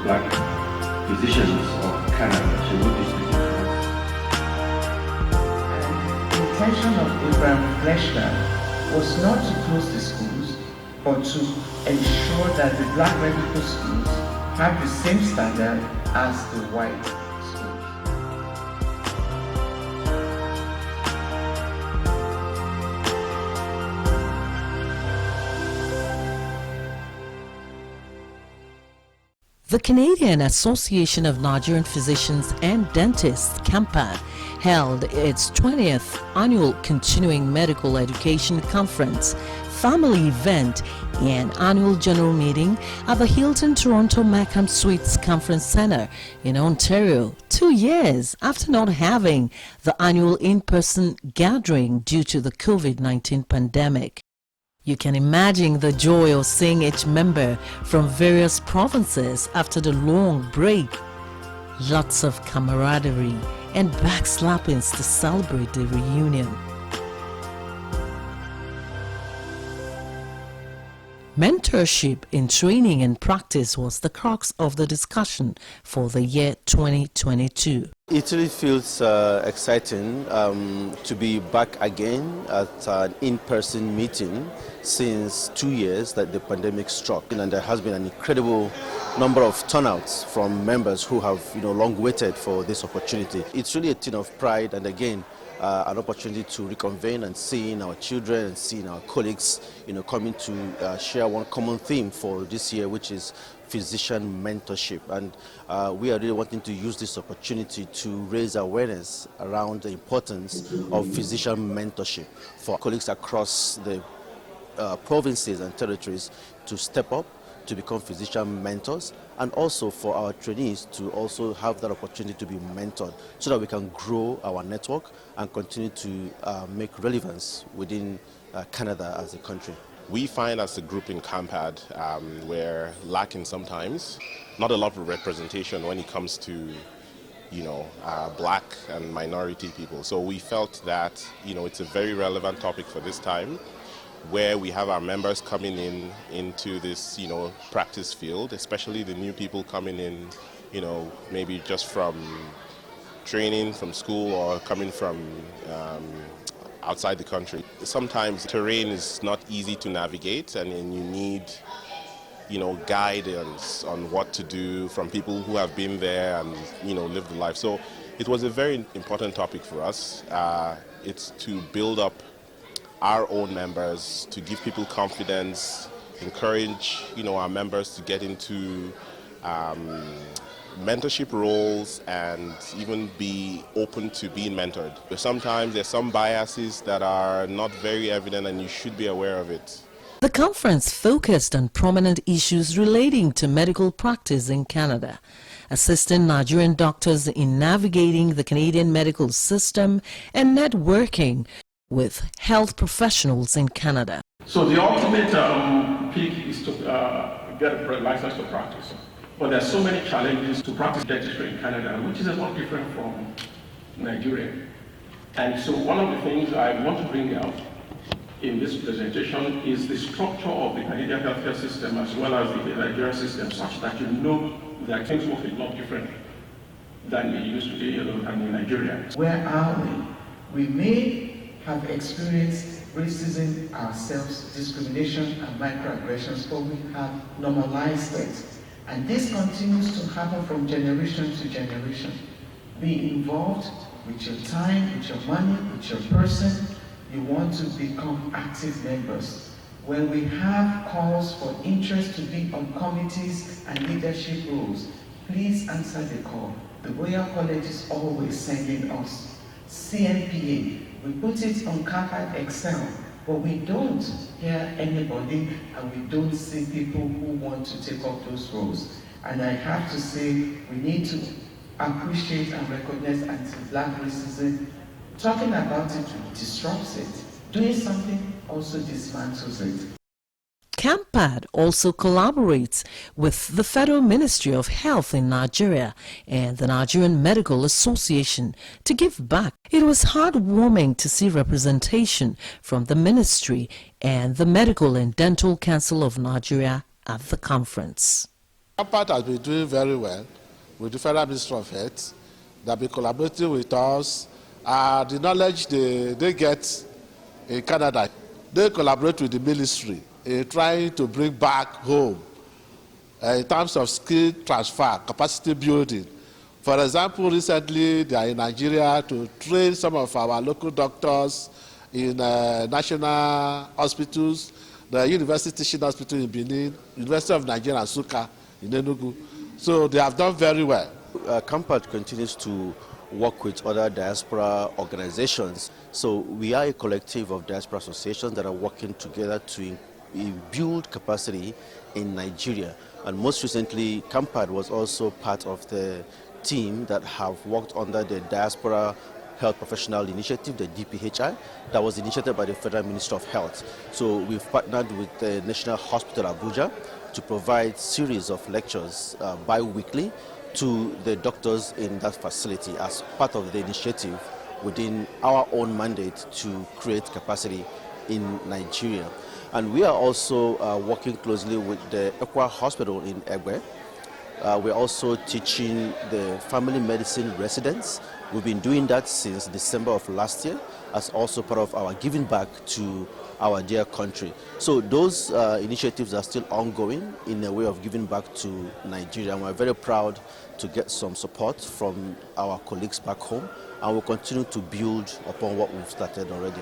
black physicians of Canada. She will be speaking to us. The intention of Abraham Fleshner was not to close the schools, but to ensure that the black medical schools have the same standard as the white schools. The Canadian Association of Nigerian Physicians and Dentists, CANPAD, held its 20th annual Continuing Medical Education Conference, family event, and annual general meeting at the Hilton Toronto Markham Suites Conference Centre in Ontario, 2 years after not having the annual in-person gathering due to the COVID-19 pandemic. You can imagine the joy of seeing each member from various provinces after the long break. Lots of camaraderie and backslappings to celebrate the reunion. Mentorship in training and practice was the crux of the discussion for the year 2022. It really feels exciting to be back again at an in-person meeting since 2 years that the pandemic struck, and there has been an incredible number of turnouts from members who have long waited for this opportunity. It's really a thing of pride, and again an opportunity to reconvene and seeing our children and seeing our colleagues coming to share one common theme for this year, which is physician mentorship. And we are really wanting to use this opportunity to raise awareness around the importance of physician mentorship for colleagues across the provinces and territories to step up, to become physician mentors, and also for our trainees to also have that opportunity to be mentored so that we can grow our network and continue to make relevance within Canada as a country. We find as a group in CANPAD we're lacking sometimes, not a lot of representation when it comes to black and minority people. So we felt that it's a very relevant topic for this time, where we have our members coming into this practice field, especially the new people coming in, maybe just from training from school or coming from outside the country. Sometimes terrain is not easy to navigate, and you need guidance on what to do from people who have been there and lived the life. So it was a very important topic for us. It's to build up our own members, to give people confidence, encourage our members to get into mentorship roles and even be open to being mentored. But sometimes there's some biases that are not very evident, and you should be aware of it. The conference focused on prominent issues relating to medical practice in Canada, assisting Nigerian doctors in navigating the Canadian medical system and networking with health professionals in Canada. So the ultimate peak is to get a license to practice. But there are so many challenges to practice dentistry in Canada, which is a lot different from Nigeria. And so one of the things I want to bring out in this presentation is the structure of the Canadian healthcare system as well as the Nigerian system, such that that things work a lot different than they used to be in Nigeria. Where are we? We may have experienced racism ourselves, discrimination and microaggressions, but we have normalized it. And this continues to happen from generation to generation. Be involved with your time, with your money, with your person. You want to become active members. When we have calls for interest to be on committees and leadership roles, please answer the call. The Royal College is always sending us CNPA. We put it on CANPAD Excel, but we don't hear anybody, and we don't see people who want to take up those roles. And I have to say, we need to appreciate and recognize anti-black racism. Talking about it disrupts it. Doing something also dismantles it. CANPAD also collaborates with the Federal Ministry of Health in Nigeria and the Nigerian Medical Association to give back. It was heartwarming to see representation from the ministry and the Medical and Dental Council of Nigeria at the conference. CANPAD has been doing very well with the Federal Ministry of Health. They have been collaborating with us. The knowledge they get in Canada, they collaborate with the ministry in trying to bring back home in terms of skill transfer, capacity building. For example, recently they are in Nigeria to train some of our local doctors in national hospitals, the University Teaching Hospital in Benin, University of Nigeria, Nsukka in Enugu. So they have done very well. CANPAD continues to work with other diaspora organizations. So we are a collective of diaspora associations that are working together to build capacity in Nigeria. And most recently, CANPAD was also part of the team that have worked under the Diaspora Health Professional Initiative, the DPHI, that was initiated by the Federal Ministry of Health. So we've partnered with the National Hospital Abuja to provide series of lectures bi-weekly to the doctors in that facility as part of the initiative within our own mandate to create capacity in Nigeria. And we are also working closely with the Ekwa Hospital in Egbe. We're also teaching the family medicine residents. We've been doing that since December of last year as also part of our giving back to our dear country. So those initiatives are still ongoing in a way of giving back to Nigeria. And we're very proud to get some support from our colleagues back home, and we'll continue to build upon what we've started already.